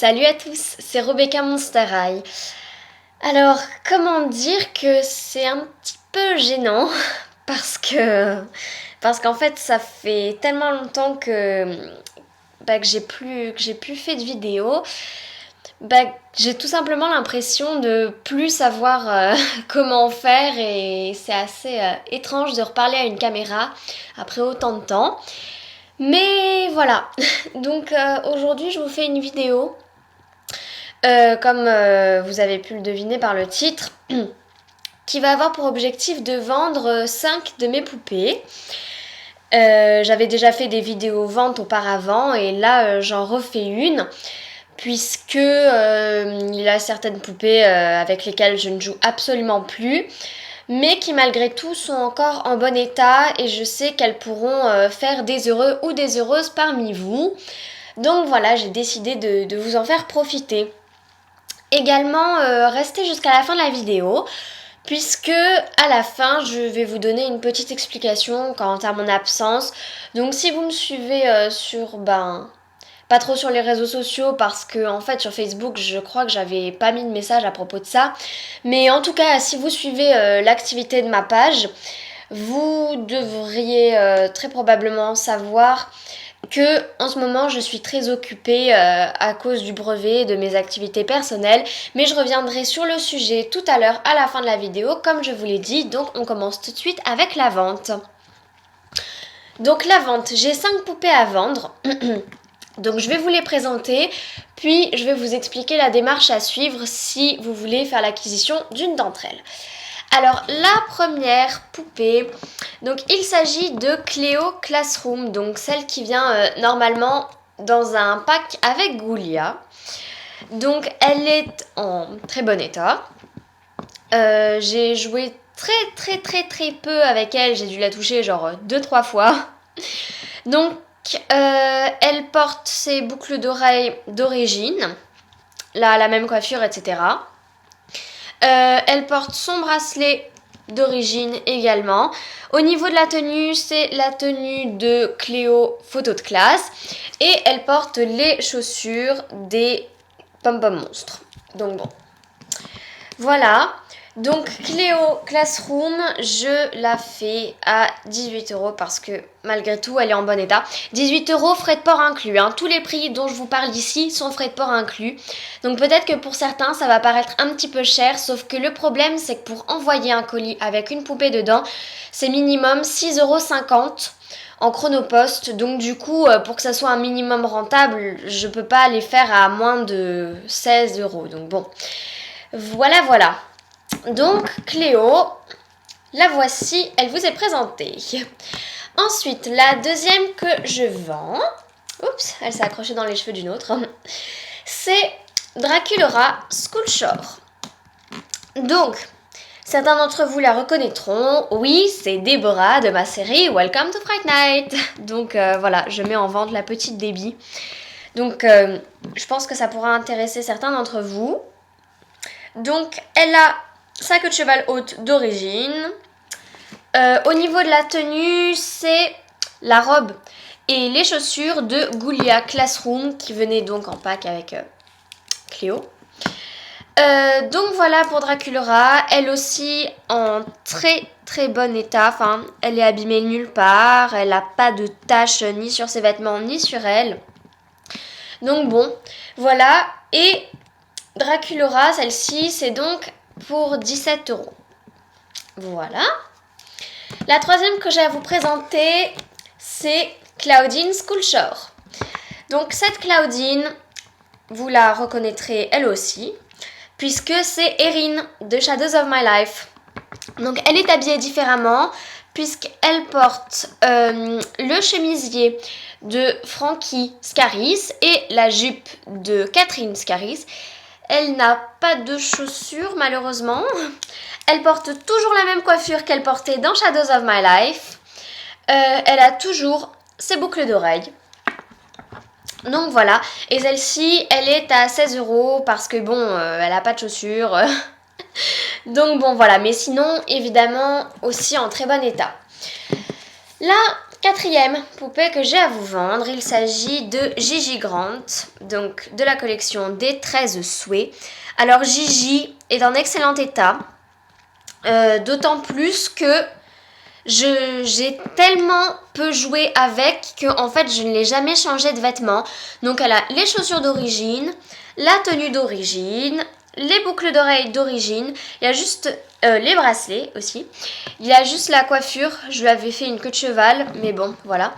Salut à tous, c'est Rebecca Monster High. Alors, comment dire que c'est un petit peu gênant parce qu'en fait, ça fait tellement longtemps que j'ai plus fait de vidéos. J'ai tout simplement l'impression de plus savoir comment faire et c'est assez étrange de reparler à une caméra après autant de temps. Mais voilà, donc aujourd'hui je vous fais une vidéo, comme vous avez pu le deviner par le titre, qui va avoir pour objectif de vendre 5 de mes poupées. J'avais déjà fait des vidéos vente auparavant et là j'en refais une puisque il y a certaines poupées avec lesquelles je ne joue absolument plus, mais qui malgré tout sont encore en bon état et je sais qu'elles pourront faire des heureux ou des heureuses parmi vous. Donc voilà, j'ai décidé de vous en faire profiter. Également, restez jusqu'à la fin de la vidéo, puisque à la fin, je vais vous donner une petite explication quant à mon absence. Donc si vous me suivez pas trop sur les réseaux sociaux parce que en fait sur Facebook je crois que j'avais pas mis de message à propos de ça. Mais en tout cas si vous suivez l'activité de ma page, vous devriez très probablement savoir que en ce moment je suis très occupée à cause du brevet, de mes activités personnelles, mais je reviendrai sur le sujet tout à l'heure à la fin de la vidéo comme je vous l'ai dit. Donc on commence tout de suite avec la vente. Donc la vente, j'ai 5 poupées à vendre. Donc je vais vous les présenter, puis je vais vous expliquer la démarche à suivre si vous voulez faire l'acquisition d'une d'entre elles. Alors la première poupée, donc il s'agit de Cléo Classroom, donc celle qui vient normalement dans un pack avec Goulia. Donc elle est en très bon état. J'ai joué très peu avec elle, j'ai dû la toucher genre 2-3 fois. Donc elle porte ses boucles d'oreilles d'origine, la même coiffure, etc. Elle porte son bracelet d'origine également. Au niveau de la tenue, c'est la tenue de Cléo photo de classe. Et elle porte les chaussures des Pom-Pom Monstres. Donc bon. Voilà. Donc Cléo Classroom, je la fais à 18€ parce que malgré tout elle est en bon état. 18€, frais de port inclus, hein. Tous les prix dont je vous parle ici sont frais de port inclus. Donc peut-être que pour certains ça va paraître un petit peu cher, sauf que le problème c'est que pour envoyer un colis avec une poupée dedans, c'est minimum 6,50€ en chronopost. Donc du coup pour que ça soit un minimum rentable, je peux pas les faire à moins de 16€. Donc bon, voilà. Donc Cléo, la voici, elle vous est présentée. Ensuite, la deuxième que je vends, oups, elle s'est accrochée dans les cheveux d'une autre, c'est Draculaura School Shore. Donc, certains d'entre vous la reconnaîtront, oui, c'est Déborah de ma série Welcome to Fright Night. Donc voilà, je mets en vente la petite Déby. Donc je pense que ça pourra intéresser certains d'entre vous. Donc elle a sa queue de cheval haute d'origine. Au niveau de la tenue, c'est la robe et les chaussures de Goulia Classroom qui venaient donc en pack avec Cléo. Donc voilà pour Draculaura, elle aussi en très bon état, enfin elle est abîmée nulle part, elle n'a pas de taches ni sur ses vêtements ni sur elle. Donc bon, voilà. Et Draculaura, celle-ci, c'est donc pour 17€. Voilà. La troisième que j'ai à vous présenter, c'est Claudine School Shore. Donc cette Claudine, vous la reconnaîtrez elle aussi, puisque c'est Erin de Shadows of My Life. Donc elle est habillée différemment, puisqu'elle porte le chemisier de Frankie Scaris et la jupe de Catherine Scaris. Elle n'a pas de chaussures malheureusement. Elle porte toujours la même coiffure qu'elle portait dans Shadows of My Life. Elle a toujours ses boucles d'oreilles. Donc voilà. Et celle-ci, elle est à 16€ parce que bon, elle n'a pas de chaussures. Donc bon voilà. Mais sinon, évidemment, aussi en très bon état. La Quatrième poupée que j'ai à vous vendre, il s'agit de Gigi Grant, donc de la collection des 13 souhaits. Alors Gigi est en excellent état, d'autant plus que j'ai tellement peu joué avec que en fait je ne l'ai jamais changé de vêtements. Donc elle a les chaussures d'origine, la tenue d'origine, les boucles d'oreilles d'origine, il y a juste les bracelets aussi. Il y a juste la coiffure, je lui avais fait une queue de cheval, mais bon, voilà.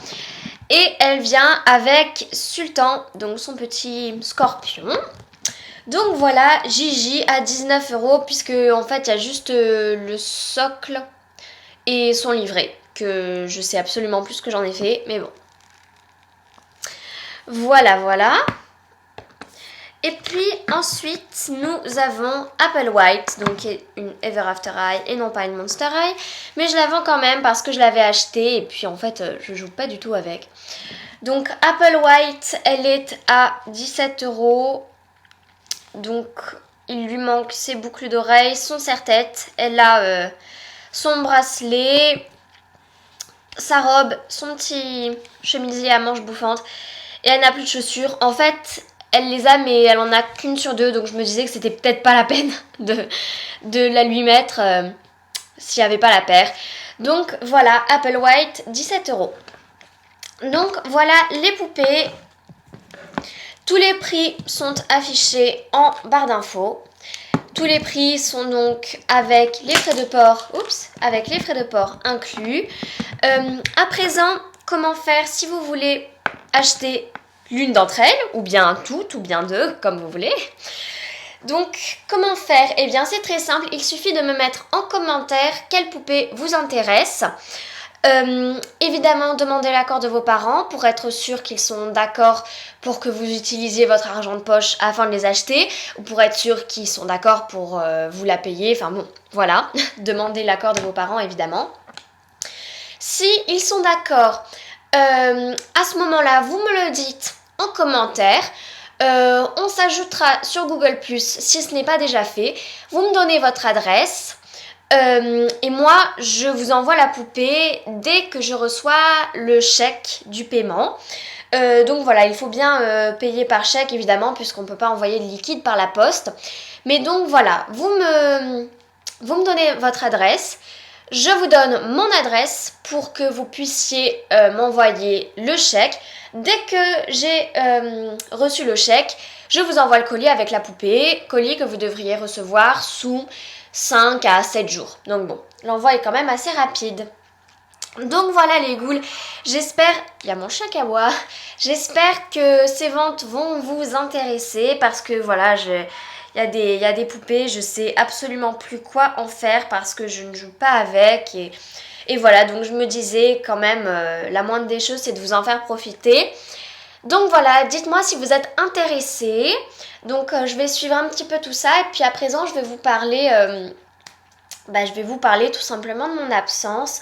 Et elle vient avec Sultan, donc son petit scorpion. Donc voilà, Gigi à 19 € puisque en fait il y a juste le socle et son livret, que je sais absolument plus ce que j'en ai fait, mais bon. Voilà, voilà. Et puis ensuite, nous avons Apple White, donc qui est une Ever After Eye et non pas une Monster Eye. Mais je la vends quand même parce que je l'avais achetée et puis en fait, je joue pas du tout avec. Donc Apple White, elle est à 17 €. Donc il lui manque ses boucles d'oreilles, son serre-tête. Elle a son bracelet, sa robe, son petit chemisier à manches bouffantes et elle n'a plus de chaussures. En fait, elle les a mais elle en a qu'une sur deux, donc je me disais que c'était peut-être pas la peine de la lui mettre s'il n'y avait pas la paire. Donc voilà, Apple White, 17 €. Donc voilà les poupées. Tous les prix sont affichés en barre d'infos. Tous les prix sont donc avec les frais de port, avec les frais de port inclus. À présent, comment faire si vous voulez acheter l'une d'entre elles, ou bien toutes, ou bien deux, comme vous voulez. Donc, comment faire? Eh bien, c'est très simple, il suffit de me mettre en commentaire quelle poupée vous intéresse. Évidemment, demandez l'accord de vos parents pour être sûr qu'ils sont d'accord pour que vous utilisiez votre argent de poche afin de les acheter, ou pour être sûr qu'ils sont d'accord pour vous la payer. Enfin bon, voilà, demandez l'accord de vos parents évidemment. Si ils sont d'accord, à ce moment-là, vous me le dites en commentaire. On s'ajoutera sur Google+, si ce n'est pas déjà fait. Vous me donnez votre adresse. Et moi, je vous envoie la poupée dès que je reçois le chèque du paiement. Donc voilà, il faut bien payer par chèque évidemment, puisqu'on ne peut pas envoyer de liquide par la poste. Mais donc voilà, vous me donnez votre adresse. Je vous donne mon adresse pour que vous puissiez m'envoyer le chèque. Dès que j'ai reçu le chèque, je vous envoie le colis avec la poupée. Colis que vous devriez recevoir sous 5 à 7 jours. Donc bon, l'envoi est quand même assez rapide. Donc voilà les ghouls, j'espère, il y a mon chat à boire, j'espère que ces ventes vont vous intéresser parce que voilà, il y a des poupées, je sais absolument plus quoi en faire parce que je ne joue pas avec et voilà, donc je me disais quand même, la moindre des choses c'est de vous en faire profiter. Donc voilà, dites-moi si vous êtes intéressés. Donc je vais suivre un petit peu tout ça et puis à présent je vais vous parler, tout simplement de mon absence.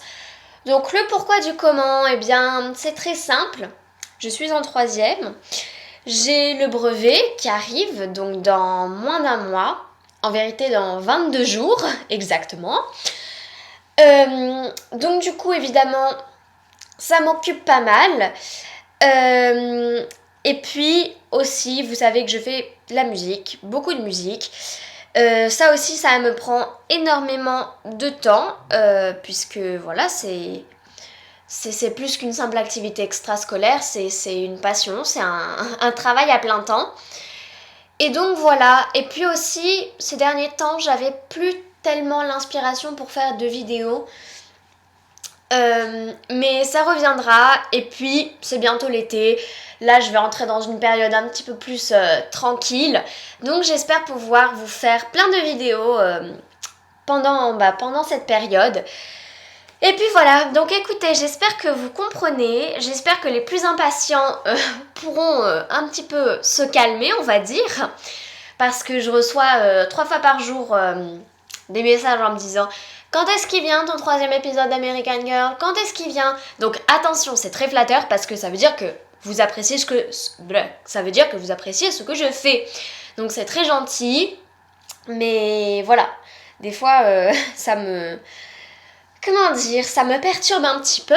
Donc le pourquoi du comment, eh bien c'est très simple. Je suis en 3e. J'ai le brevet qui arrive donc dans moins d'un mois. En vérité dans 22 jours exactement. Donc du coup évidemment ça m'occupe pas mal. Et puis aussi vous savez que je fais de la musique, beaucoup de musique. Ça aussi ça me prend énormément de temps puisque voilà c'est plus qu'une simple activité extrascolaire, c'est une passion, c'est un travail à plein temps. Et donc voilà, et puis aussi ces derniers temps j'avais plus tellement l'inspiration pour faire de vidéos. Mais ça reviendra et puis c'est bientôt l'été. Là je vais entrer dans une période un petit peu plus tranquille. Donc j'espère pouvoir vous faire plein de vidéos pendant cette période. Et puis voilà, donc écoutez, j'espère que vous comprenez, j'espère que les plus impatients pourront un petit peu se calmer, on va dire, parce que je reçois 3 fois par jour des messages en me disant quand est-ce qu'il vient ton 3e épisode d'American Girl, quand est-ce qu'il vient. Donc attention, c'est très flatteur parce que ça veut dire que vous appréciez ce que je fais. Donc c'est très gentil, mais voilà, des fois ça me comment dire, ça me perturbe un petit peu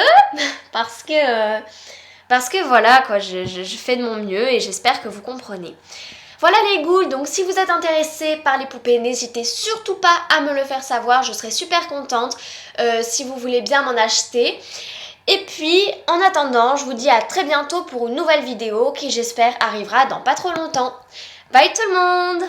parce que voilà quoi, je fais de mon mieux et j'espère que vous comprenez. Voilà les ghouls, donc si vous êtes intéressés par les poupées, n'hésitez surtout pas à me le faire savoir, je serai super contente si vous voulez bien m'en acheter. Et puis, en attendant, je vous dis à très bientôt pour une nouvelle vidéo qui j'espère arrivera dans pas trop longtemps. Bye tout le monde!